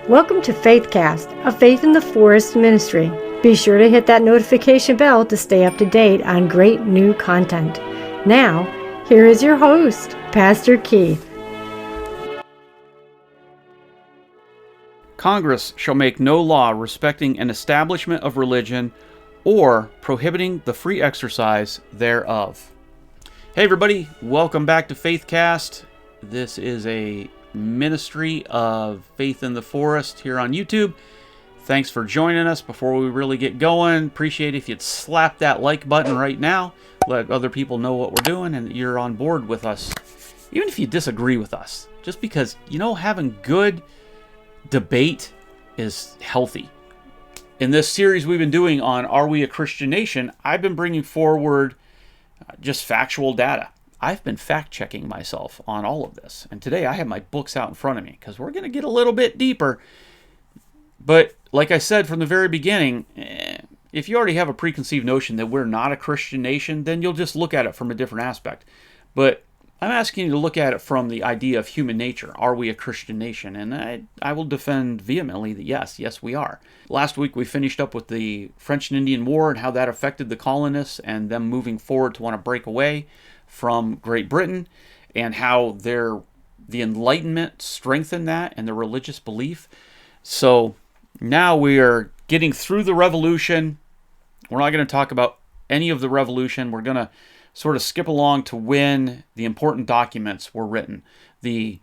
Welcome to Faithcast, a Faith in the Forest ministry. Be sure to hit that notification bell to stay up to date on great new content. Now, here is your host, Pastor Keith. Congress shall make no law respecting an establishment of religion or prohibiting the free exercise thereof. Hey everybody, welcome back to Faithcast. This is a ministry of Faith in the Forest here on YouTube. Thanks for joining us. Before we really get going, appreciate if you'd slap that like button right now. Let other people know what we're doing and that you're on board with us. Even if you disagree with us. Just because, having good debate is healthy. In this series we've been doing on Are We a Christian Nation, I've been bringing forward just factual data. I've been fact-checking myself on all of this. And today I have my books out in front of me because we're going to get a little bit deeper. But like I said from the very beginning, if you already have a preconceived notion that we're not a Christian nation, then you'll just look at it from a different aspect. But I'm asking you to look at it from the idea of human nature. Are we a Christian nation? And I will defend vehemently that yes, we are. Last week we finished up with the French and Indian War and how that affected the colonists and them moving forward to want to break away from Great Britain, and how the Enlightenment strengthened that and the religious belief. So now we are getting through the Revolution. We're not going to talk about any of the Revolution. We're going to sort of skip along to when the important documents were written, the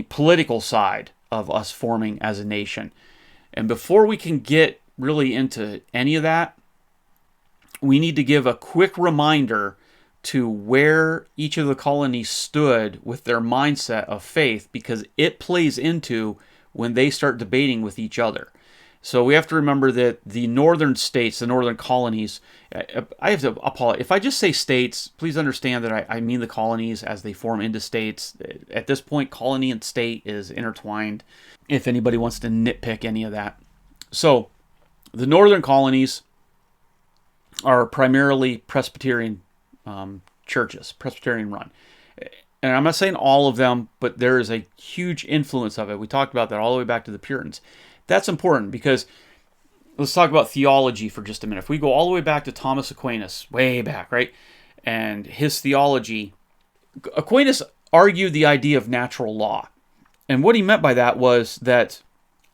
political side of us forming as a nation. And before we can get really into any of that, we need to give a quick reminder to where each of the colonies stood with their mindset of faith, because it plays into when they start debating with each other. So we have to remember that the northern states, the northern colonies, I have to apologize. If I just say states, please understand that I mean the colonies as they form into states. At this point, colony and state is intertwined, if anybody wants to nitpick any of that. So the northern colonies are primarily Presbyterian churches, Presbyterian run. And I'm not saying all of them, but there is a huge influence of it. We talked about that all the way back to the Puritans. That's important because let's talk about theology for just a minute. If we go all the way back to Thomas Aquinas, way back, right? And his theology, Aquinas argued the idea of natural law. And what he meant by that was that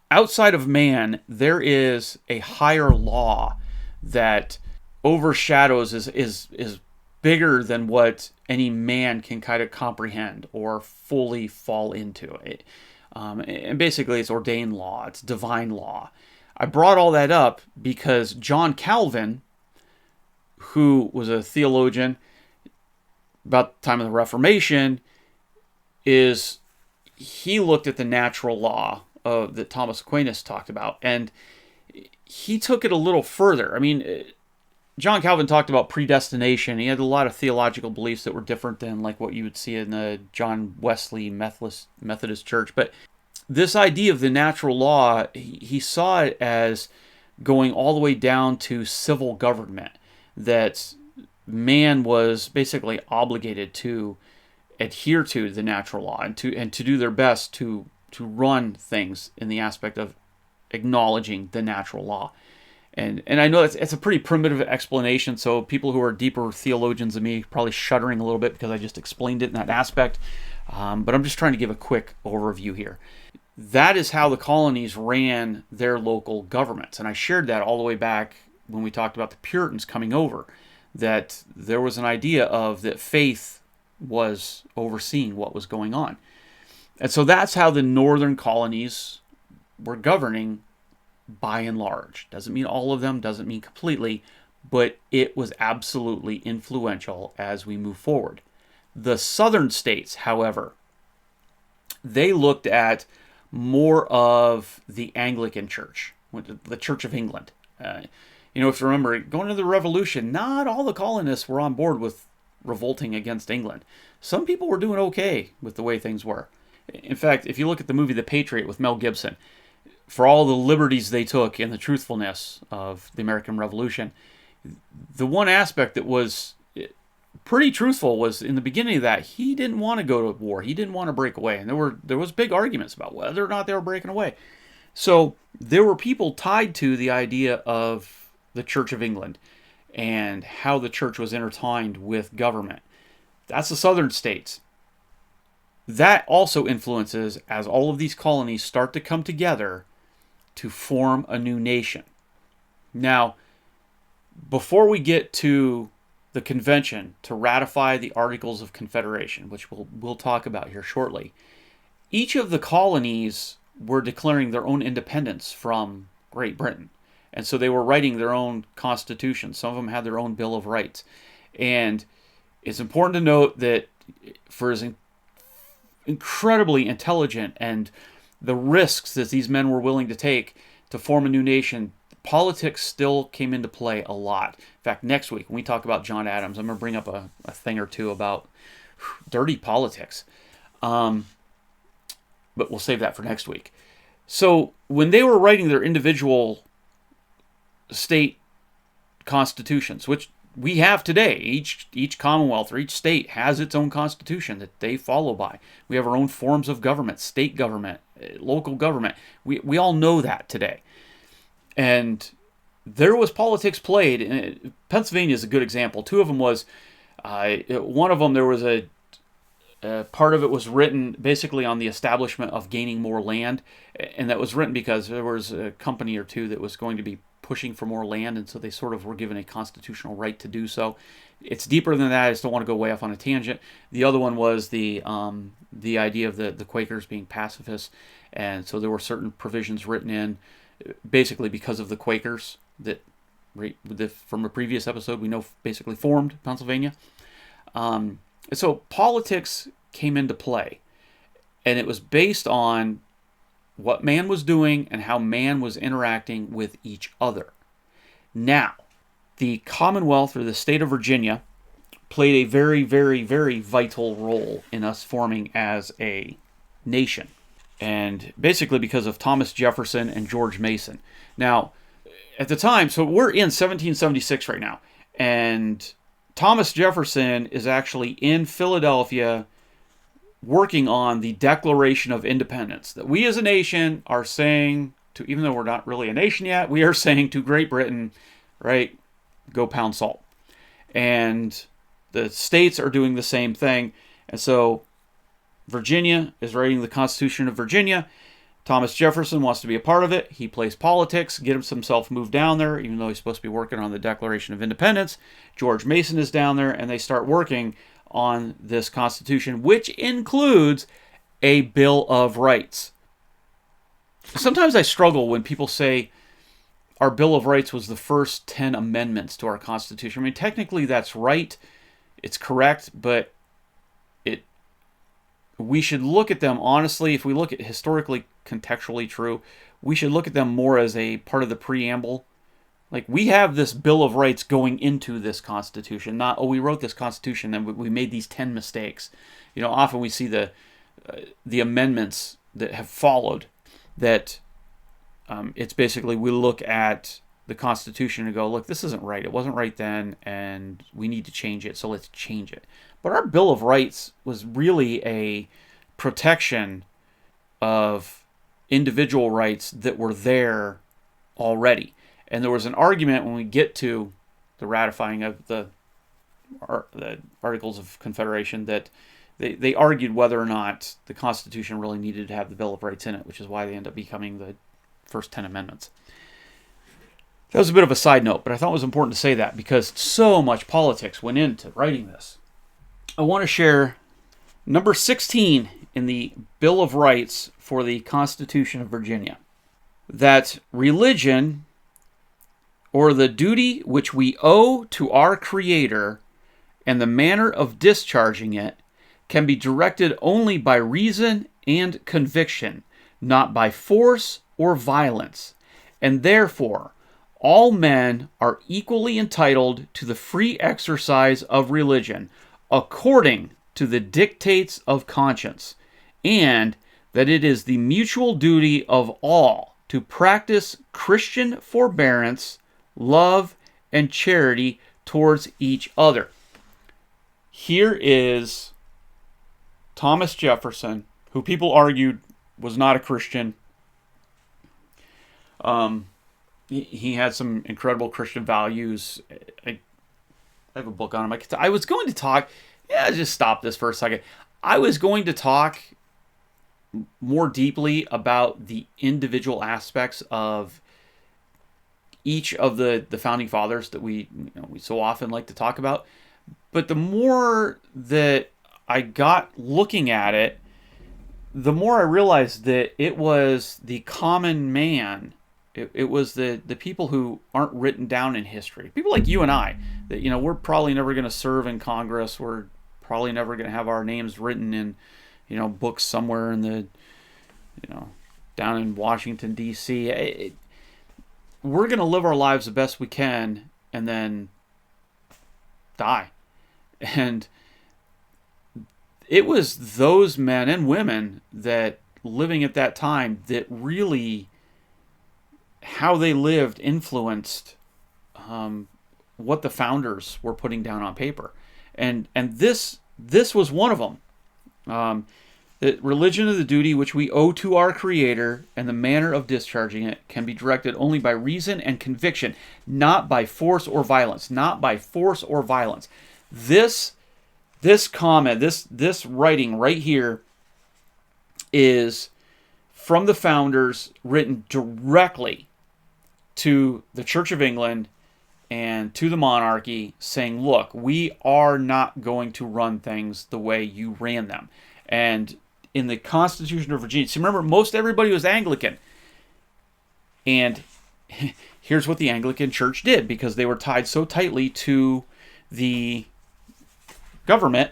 outside of man, there is a higher law that overshadows, is bigger than what any man can kind of comprehend or fully fall into it. And basically it's ordained law, it's divine law. I brought all that up because John Calvin, who was a theologian about the time of the Reformation, he looked at the natural law that Thomas Aquinas talked about, and he took it a little further. I mean, John Calvin talked about predestination. He had a lot of theological beliefs that were different than like what you would see in the John Wesley Methodist Church. But this idea of the natural law, he saw it as going all the way down to civil government, that man was basically obligated to adhere to the natural law and to do their best to run things in the aspect of acknowledging the natural law. And I know it's a pretty primitive explanation, so people who are deeper theologians than me probably shuddering a little bit because I just explained it in that aspect. But I'm just trying to give a quick overview here. That is how the colonies ran their local governments. And I shared that all the way back when we talked about the Puritans coming over, that there was an idea of that faith was overseeing what was going on. And so that's how the northern colonies were governing by and large. Doesn't mean all of them, doesn't mean completely, but it was absolutely influential as we move forward. The southern states, however, they looked at more of the Anglican Church, the Church of England. If you remember, going into the Revolution, not all the colonists were on board with revolting against England. Some people were doing okay with the way things were. In fact, if you look at the movie The Patriot with Mel Gibson, for all the liberties they took in the truthfulness of the American Revolution, the one aspect that was pretty truthful was in the beginning of that, he didn't want to go to war. He didn't want to break away. And there was big arguments about whether or not they were breaking away. So there were people tied to the idea of the Church of England and how the church was intertwined with government. That's the southern states. That also influences as all of these colonies start to come together to form a new nation. Now, before we get to the convention to ratify the Articles of Confederation, which we'll talk about here shortly, each of the colonies were declaring their own independence from Great Britain. And so they were writing their own constitution. Some of them had their own Bill of Rights. And it's important to note that for as incredibly intelligent and the risks that these men were willing to take to form a new nation, politics still came into play a lot. In fact, next week when we talk about John Adams, I'm going to bring up a thing or two about dirty politics. But we'll save that for next week. So when they were writing their individual state constitutions, which we have today, each commonwealth or each state has its own constitution that they follow by. We have our own forms of government, state government, local government. We all know that today. And there was politics played. And Pennsylvania is a good example. Two of them was, one of them there was a part of it was written basically on the establishment of gaining more land. And that was written because there was a company or two that was going to be pushing for more land, and so they sort of were given a constitutional right to do so. It's deeper than that. I just don't want to go way off on a tangent. The other one was the idea of the Quakers being pacifists, and so there were certain provisions written in, basically because of the Quakers that, from a previous episode, we know basically formed Pennsylvania. And so politics came into play, and it was based on what man was doing and how man was interacting with each other. Now, the Commonwealth or the state of Virginia played a very, very, very vital role in us forming as a nation. And basically because of Thomas Jefferson and George Mason. Now, at the time, so we're in 1776 right now, and Thomas Jefferson is actually in Philadelphia working on the Declaration of Independence, that we as a nation are saying to, even though we're not really a nation yet, we are saying to Great Britain, right, go pound salt. And the states are doing the same thing. And so Virginia is writing the Constitution of Virginia. Thomas Jefferson wants to be a part of it. He plays politics, gets himself moved down there, even though he's supposed to be working on the Declaration of Independence. George Mason is down there, and they start working on this Constitution, which includes a Bill of Rights. Sometimes I struggle when people say our Bill of Rights was the first 10 amendments to our Constitution. I mean, technically that's right. It's correct, but we should look at them honestly. If we look at historically, contextually true, we should look at them more as a part of the preamble. Like, we have this Bill of Rights going into this Constitution, not, oh, we wrote this Constitution and we made these 10 mistakes. You know, often we see the amendments that have followed that it's basically we look at the Constitution and go, look, this isn't right. It wasn't right then, and we need to change it, so let's change it. But our Bill of Rights was really a protection of individual rights that were there already. And there was an argument when we get to the ratifying of the Articles of Confederation that they argued whether or not the Constitution really needed to have the Bill of Rights in it, which is why they end up becoming the first 10 amendments. That was a bit of a side note, but I thought it was important to say that because so much politics went into writing this. I want to share number 16 in the Bill of Rights for the Constitution of Virginia. That religion, or the duty which we owe to our Creator and the manner of discharging it, can be directed only by reason and conviction, not by force or violence, and therefore all men are equally entitled to the free exercise of religion according to the dictates of conscience, and that it is the mutual duty of all to practice Christian forbearance, love, and charity towards each other. here is Thomas Jefferson, who people argued was not a Christian. He had some incredible Christian values. I have a book on him. I was going to talk. Yeah, just stop this for a second. I was going to talk more deeply about the individual aspects of each of the founding fathers that we so often like to talk about. But the more that I got looking at it, the more I realized that it was the common man. It was the people who aren't written down in history. People like you and I, that we're probably never going to serve in Congress. We're probably never going to have our names written in, books somewhere in the, down in Washington, D.C. We're going to live our lives the best we can and then die. And it was those men and women that living at that time that really, how they lived influenced what the founders were putting down on paper. And this was one of them. The religion of the duty which we owe to our Creator and the manner of discharging it can be directed only by reason and conviction, not by force or violence. Not by force or violence. This comment, this writing right here is from the founders, written directly to the Church of England and to the monarchy, saying, look, we are not going to run things the way you ran them. And in the Constitution of Virginia, so remember, most everybody was Anglican. And here's what the Anglican Church did, because they were tied so tightly to the government,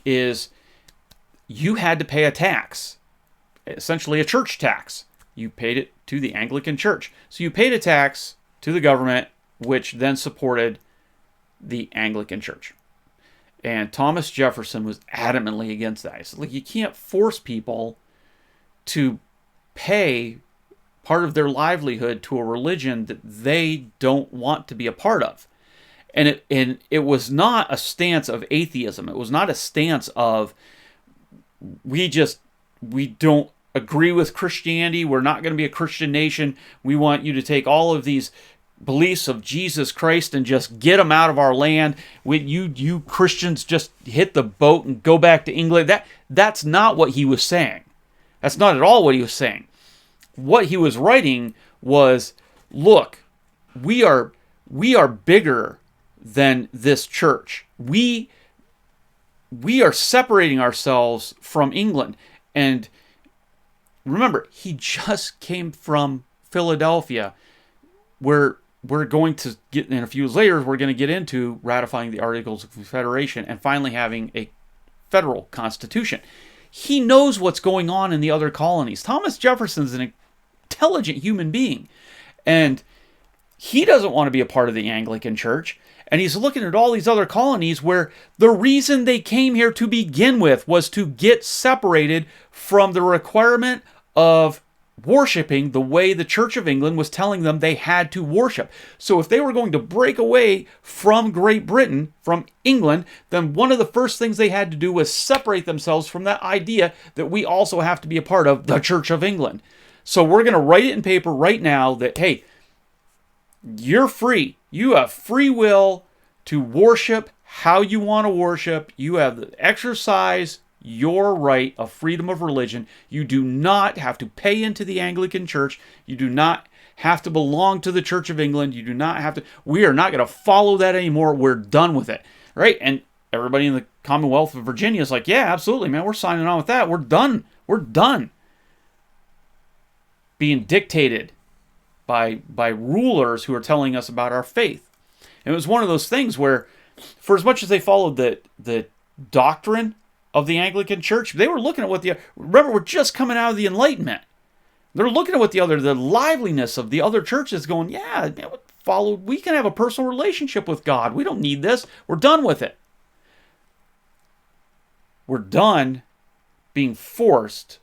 is you had to pay a tax, essentially a church tax. You paid it to the Anglican Church. So you paid a tax to the government, which then supported the Anglican Church. And Thomas Jefferson was adamantly against that. He said, look, you can't force people to pay part of their livelihood to a religion that they don't want to be a part of. And it was not a stance of atheism. It was not a stance of we don't agree with Christianity. We're not going to be a Christian nation. We want you to take all of these beliefs of Jesus Christ and just get them out of our land. You Christians just hit the boat and go back to England. That's not what he was saying. That's not at all what he was saying. What he was writing was, look, we are bigger than this church. We are separating ourselves from England. And remember, he just came from Philadelphia, where we're going to get, in a few years later, we're going to get into ratifying the Articles of Confederation and finally having a federal constitution. He knows what's going on in the other colonies. Thomas Jefferson's an intelligent human being, and he doesn't want to be a part of the Anglican Church. And he's looking at all these other colonies where the reason they came here to begin with was to get separated from the requirement of worshiping the way the Church of England was telling them they had to worship. So if they were going to break away from Great Britain, from England, then one of the first things they had to do was separate themselves from that idea that we also have to be a part of the Church of England. So we're going to write it in paper right now that, hey, you're free. You have free will to worship how you want to worship. You have the exercise your right of freedom of religion. You do not have to pay into the Anglican Church. You do not have to belong to the Church of England. You do not have to. We are not going to follow that anymore. We're done with it. Right? And everybody in the Commonwealth of Virginia is like, yeah, absolutely, man. We're signing on with that. We're done. We're done being dictated by rulers who are telling us about our faith. And it was one of those things where, for as much as they followed the doctrine of the Anglican Church, they were looking at what remember, we're just coming out of the Enlightenment. They're looking at what the liveliness of the other churches, going, yeah, we can have a personal relationship with God. We don't need this. We're done with it. We're done being forced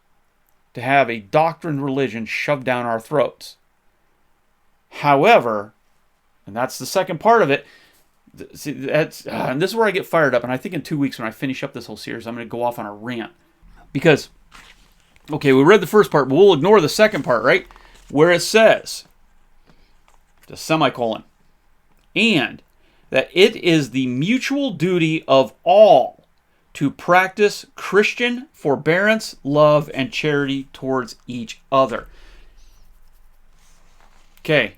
to have a doctrine religion shoved down our throats. However, and that's the second part of it, See, and this is where I get fired up. And I think in 2 weeks when I finish up this whole series, I'm going to go off on a rant. Because, okay, we read the first part, but we'll ignore the second part, right? Where it says, the semicolon, and that it is the mutual duty of all to practice Christian forbearance, love, and charity towards each other. Okay.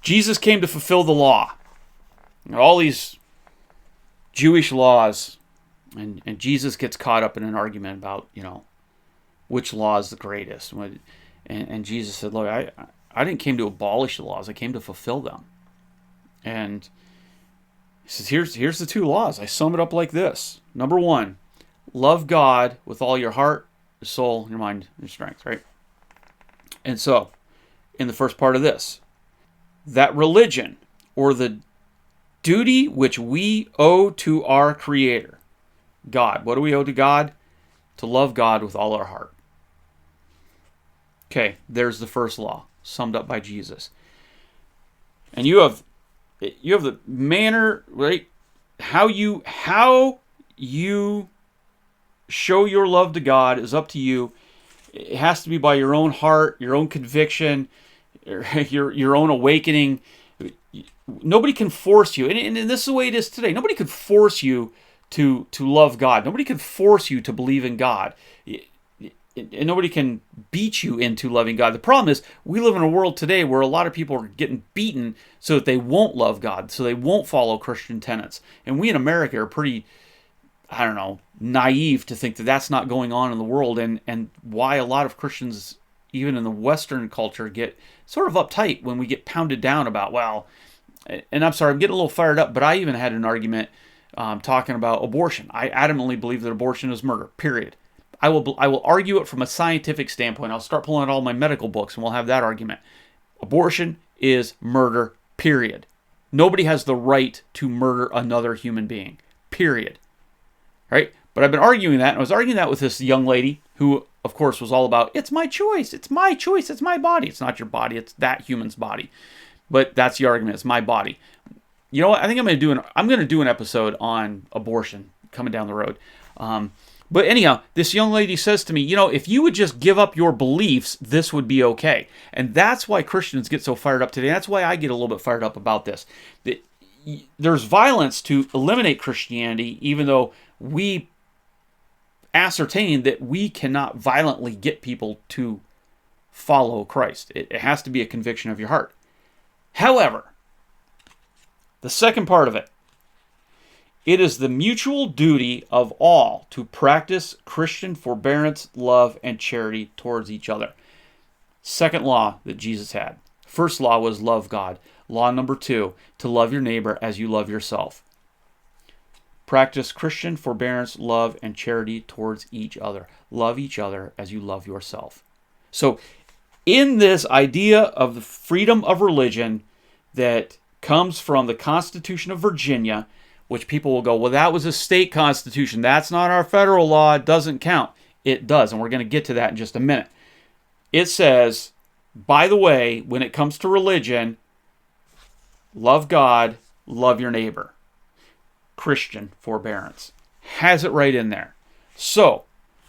Jesus came to fulfill the law. All these Jewish laws, and Jesus gets caught up in an argument about, which law is the greatest. And Jesus said, look, I didn't came to abolish the laws. I came to fulfill them. And he says, here's the two laws. I sum it up like this. Number 1, love God with all your heart, your soul, your mind, and your strength, right? And so, in the first part of this, that religion, or the duty which we owe to our Creator, God. What do we owe to God? To love God with all our heart. Okay, there's the first law, summed up by Jesus. And you have the manner, right? How you show your love to God is up to you. It has to be by your own heart, your own conviction, your own awakening. Nobody can force you, and this is the way it is today. Nobody can force you to love God. Nobody can force you to believe in God. And nobody can beat you into loving God. The problem is we live in a world today where a lot of people are getting beaten so that they won't love God, so they won't follow Christian tenets. And we in America are pretty, naive to think that that's not going on in the world, and why a lot of Christians, even in the Western culture, get sort of uptight when we get pounded down about, and I'm sorry, I'm getting a little fired up, but I even had an argument talking about abortion. I adamantly believe that abortion is murder, period. I will argue it from a scientific standpoint. I'll start pulling out all my medical books and we'll have that argument. Abortion is murder, period. Nobody has the right to murder another human being, period. Right? But I've been arguing that, and I was arguing that with this young lady who, of course, was all about, it's my choice, it's my choice, it's my body. It's not your body, it's that human's body. But that's the argument, it's my body. You know what? I think I'm going to do an episode on abortion coming down the road. But anyhow, this young lady says to me, if you would just give up your beliefs, this would be okay. And that's why Christians get so fired up today. That's why I get a little bit fired up about this. There's violence to eliminate Christianity, even though we ascertain that we cannot violently get people to follow Christ. It has to be a conviction of your heart. However, the second part of it, it is the mutual duty of all to practice Christian forbearance, love, and charity towards each other. Second law that Jesus had. First law was love God. Law number 2, to love your neighbor as you love yourself. Practice Christian forbearance, love, and charity towards each other. Love each other as you love yourself. So, in this idea of the freedom of religion that comes from the Constitution of Virginia, which people will go, well, that was a state constitution. That's not our federal law. It doesn't count. It does, and we're going to get to that in just a minute. It says, by the way, when it comes to religion, love God, love your neighbor. Christian forbearance. Has it right in there. So,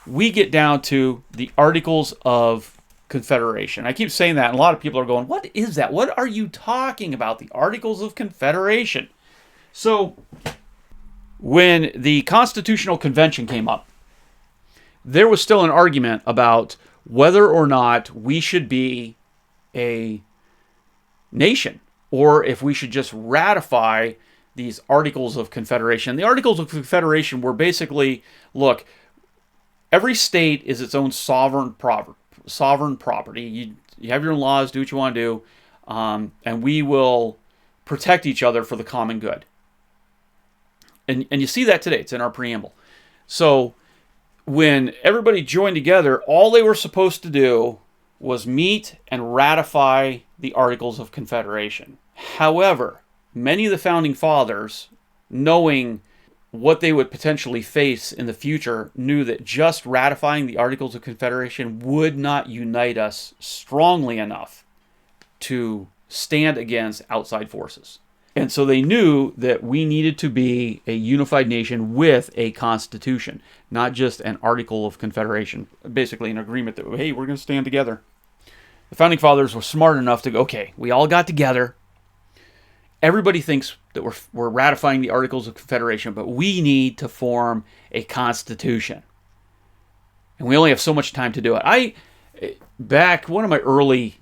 we get down to the Articles of Confederation. I keep saying that, and a lot of people are going, what is that? What are you talking about? The Articles of Confederation. So, when the Constitutional Convention came up, there was still an argument about whether or not we should be a nation, or if we should just ratify these Articles of Confederation. The Articles of Confederation were basically, look, every state is its own sovereign property. You have your own laws, do what you want to do, and we will protect each other for the common good. And you see that today. It's in our preamble. So when everybody joined together, all they were supposed to do was meet and ratify the Articles of Confederation. However, many of the founding fathers, knowing what they would potentially face in the future, knew that just ratifying the Articles of Confederation would not unite us strongly enough to stand against outside forces. And so they knew that we needed to be a unified nation with a constitution, not just an Article of Confederation, basically an agreement that, hey, we're going to stand together. The Founding Fathers were smart enough to go, okay, we all got together. Everybody thinks that we're ratifying the Articles of Confederation, but we need to form a constitution. And we only have so much time to do it. Back one of my early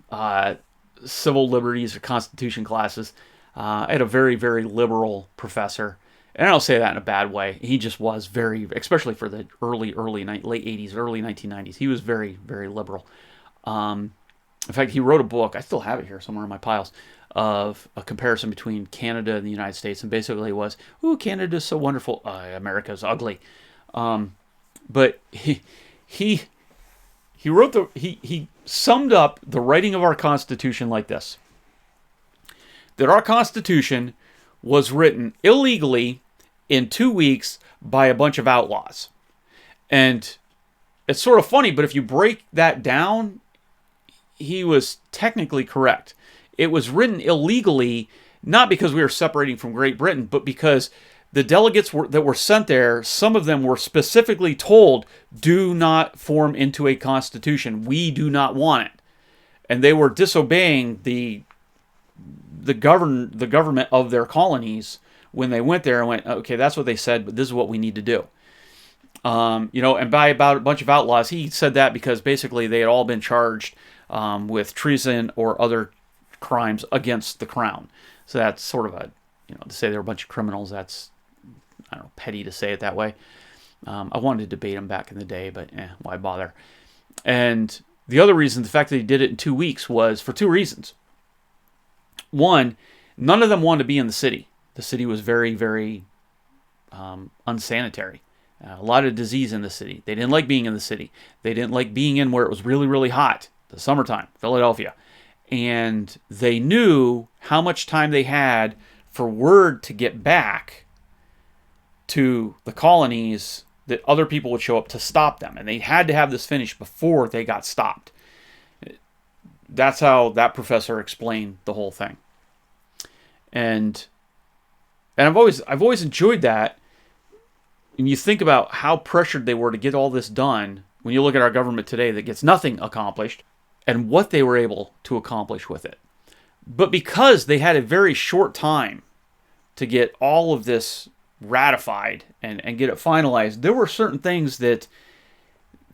civil liberties or constitution classes, I had a very, very liberal professor. And I don't say that in a bad way. He just was very, especially for the late 80s, early 1990s. He was very, very liberal. In fact, he wrote a book, I still have it here somewhere in my piles, of a comparison between Canada and the United States. And basically it was, ooh, Canada's so wonderful. America's ugly. But he wrote he summed up the writing of our Constitution like this: that our Constitution was written illegally in 2 weeks by a bunch of outlaws. And it's sort of funny, but if you break that down, he was technically correct. It was written illegally, not because we were separating from Great Britain, but because the delegates that were sent there, some of them were specifically told, do not form into a constitution. We do not want it. And they were disobeying the government of their colonies when they went there and went, okay, that's what they said, but this is what we need to do. And by about a bunch of outlaws, he said that because basically they had all been charged with treason or other crimes against the crown. So that's sort of to say they're a bunch of criminals, that's, I don't know, petty to say it that way. I wanted to debate them back in the day, but why bother? And the other reason, the fact that he did it in 2 weeks, was for two reasons. One, none of them wanted to be in the city. The city was very, very unsanitary. A lot of disease in the city. They didn't like being in the city. They didn't like being in where it was really, really hot. The summertime, Philadelphia. And they knew how much time they had for word to get back to the colonies that other people would show up to stop them. And they had to have this finished before they got stopped. That's how that professor explained the whole thing. And I've always enjoyed that. And you think about how pressured they were to get all this done when you look at our government today that gets nothing accomplished, and what they were able to accomplish with it. But because they had a very short time to get all of this ratified and get it finalized, there were certain things that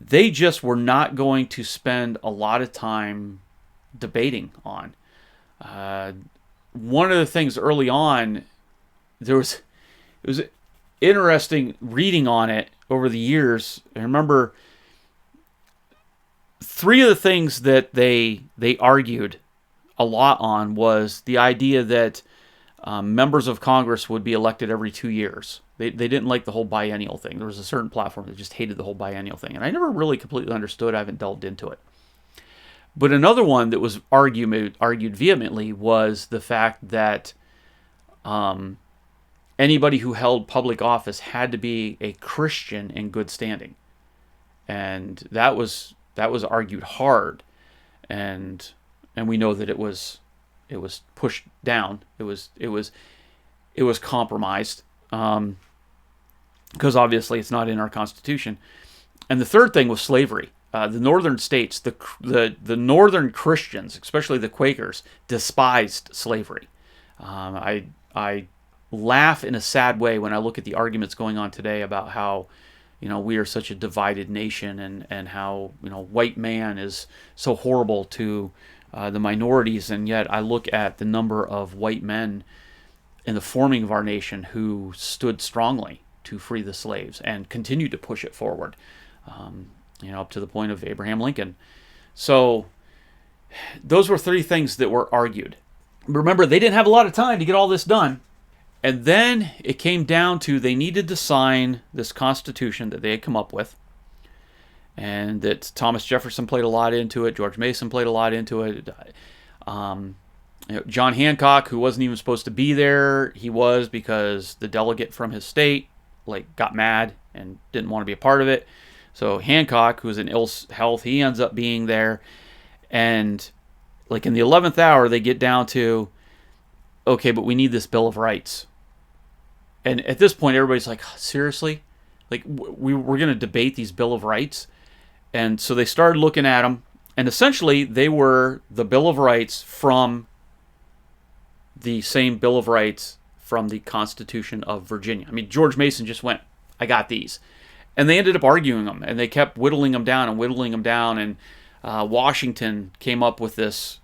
they just were not going to spend a lot of time debating on. One of the things early on, it was interesting reading on it over the years. I remember three of the things that they argued a lot on was the idea that members of Congress would be elected every 2 years. They didn't like the whole biennial thing. There was a certain platform that just hated the whole biennial thing. And I never really completely understood. I haven't delved into it. But another one that was argued vehemently was the fact that anybody who held public office had to be a Christian in good standing. And that was argued hard. And we know that it was pushed down. It was compromised. Because obviously it's not in our Constitution. And the third thing was slavery. The northern states, the northern Christians, especially the Quakers, despised slavery. I laugh in a sad way when I look at the arguments going on today about how, we are such a divided nation and how, white man is so horrible to the minorities. And yet I look at the number of white men in the forming of our nation who stood strongly to free the slaves and continued to push it forward. Up to the point of Abraham Lincoln. So those were three things that were argued. Remember, they didn't have a lot of time to get all this done. And then it came down to they needed to sign this Constitution that they had come up with. And that Thomas Jefferson played a lot into it. George Mason played a lot into it. John Hancock, who wasn't even supposed to be there, he was because the delegate from his state got mad and didn't want to be a part of it. So Hancock, who was in ill health, he ends up being there. And in the 11th hour, they get down to, okay, but we need this Bill of Rights. And at this point, everybody's like, seriously? Like, we're going to debate these Bill of Rights? And so they started looking at them, and essentially they were the Bill of Rights from the same Bill of Rights from the Constitution of Virginia. I mean, George Mason just went, I got these. And they ended up arguing them, and they kept whittling them down, and Washington came up with this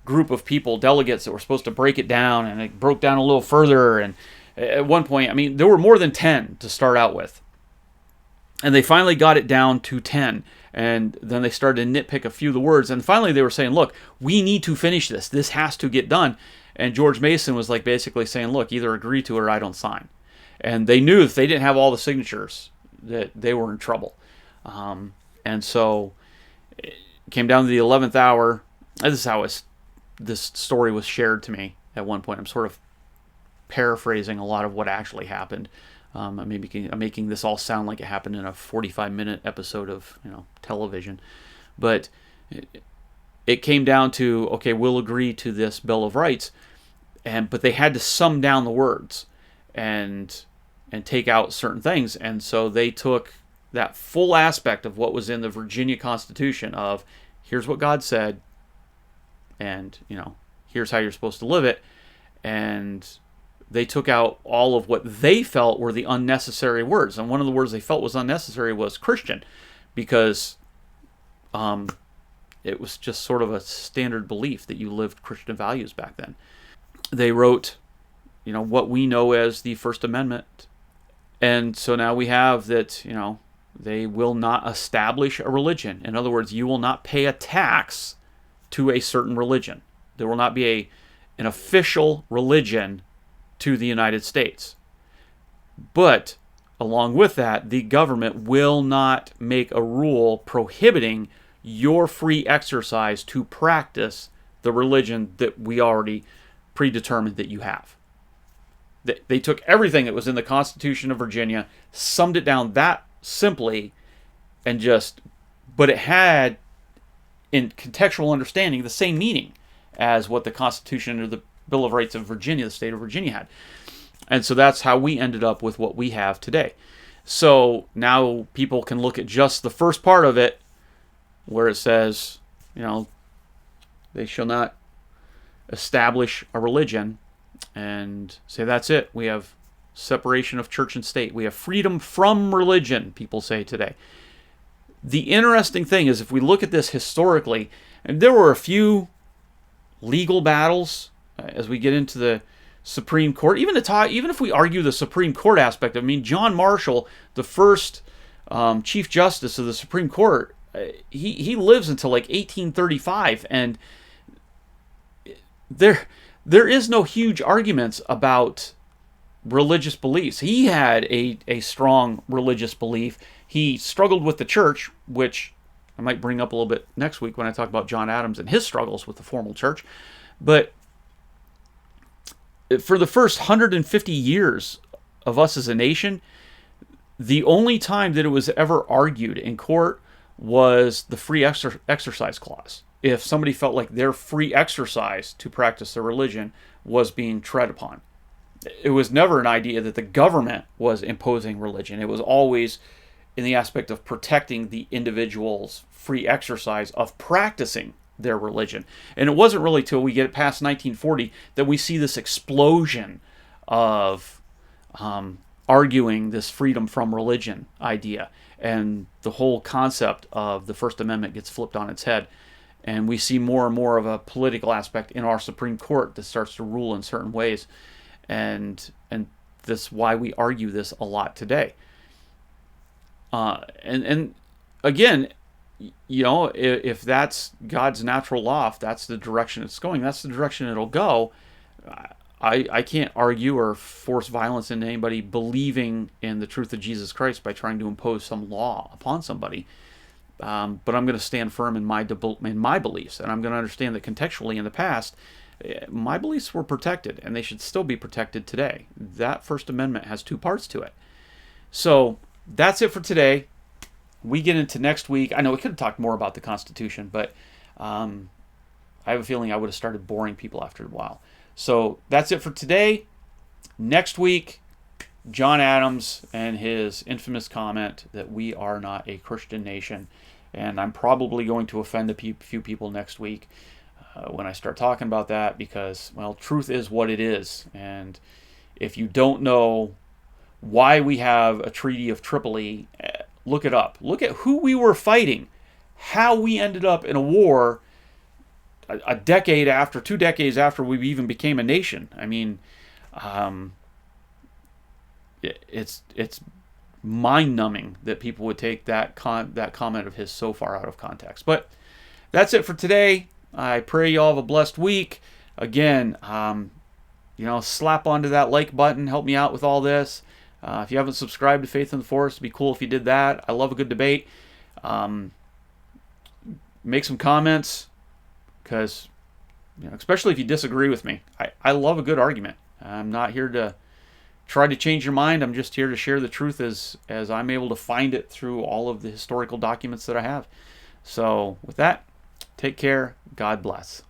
group of people, delegates, that were supposed to break it down, and it broke down a little further. And at one point, I mean, there were more than 10 to start out with. And they finally got it down to 10. And then they started to nitpick a few of the words. And finally they were saying, look, we need to finish this. This has to get done. And George Mason was like basically saying, look, either agree to it or I don't sign. And they knew if they didn't have all the signatures that they were in trouble. And so it came down to the 11th hour. This is how this story was shared to me at one point. I'm sort of paraphrasing a lot of what actually happened. I'm making this all sound like it happened in a 45-minute episode of television, but it came down to, okay, we'll agree to this Bill of Rights, but they had to sum down the words and take out certain things, and so they took that full aspect of what was in the Virginia Constitution of here's what God said, and here's how you're supposed to live it, and they took out all of what they felt were the unnecessary words. And one of the words they felt was unnecessary was Christian, because it was just sort of a standard belief that you lived Christian values back then. They wrote, what we know as the First Amendment. And so now we have that, they will not establish a religion. In other words, you will not pay a tax to a certain religion. There will not be an official religion to the United States. But along with that, the government will not make a rule prohibiting your free exercise to practice the religion that we already predetermined that you have. They took everything that was in the Constitution of Virginia, summed it down that simply, but it had, in contextual understanding, the same meaning as what the Constitution or the Bill of Rights of Virginia, the state of Virginia, had. And so that's how we ended up with what we have today. So now people can look at just the first part of it, where it says, they shall not establish a religion, and say that's it. We have separation of church and state. We have freedom from religion, people say today. The interesting thing is, if we look at this historically, and there were a few legal battles as we get into the Supreme Court, even if we argue the Supreme Court aspect. I mean, John Marshall, the first Chief Justice of the Supreme Court, he lives until like 1835, and there is no huge arguments about religious beliefs. He had a strong religious belief. He struggled with the church, which I might bring up a little bit next week when I talk about John Adams and his struggles with the formal church. But for the first 150 years of us as a nation, the only time that it was ever argued in court was the free exercise clause. If somebody felt like their free exercise to practice their religion was being tread upon. It was never an idea that the government was imposing religion. It was always in the aspect of protecting the individual's free exercise of practicing their religion. And it wasn't really till we get past 1940 that we see this explosion of arguing this freedom from religion idea. And the whole concept of the First Amendment gets flipped on its head. And we see more and more of a political aspect in our Supreme Court that starts to rule in certain ways. And that's why we argue this a lot today. And again, if that's God's natural law, if that's the direction it's going, that's the direction it'll go. I can't argue or force violence into anybody believing in the truth of Jesus Christ by trying to impose some law upon somebody. But I'm going to stand firm in my beliefs, and I'm going to understand that contextually in the past, my beliefs were protected, and they should still be protected today. That First Amendment has two parts to it. So that's it for today. We get into next week. I know we could have talked more about the Constitution, but I have a feeling I would have started boring people after a while. So that's it for today. Next week, John Adams and his infamous comment that we are not a Christian nation. And I'm probably going to offend a few people next week when I start talking about that, because, well, truth is what it is. And if you don't know why we have a Treaty of Tripoli, look it up. Look at who we were fighting, how we ended up in a war a decade after, 2 decades after we even became a nation. I mean, it's mind-numbing that people would take that comment of his so far out of context. But that's it for today. I pray you all have a blessed week. Again, slap onto that like button. Help me out with all this. If you haven't subscribed to Faith in the Forest, it'd be cool if you did that. I love a good debate. Make some comments, because especially if you disagree with me. I love a good argument. I'm not here to try to change your mind. I'm just here to share the truth as I'm able to find it through all of the historical documents that I have. So with that, take care. God bless.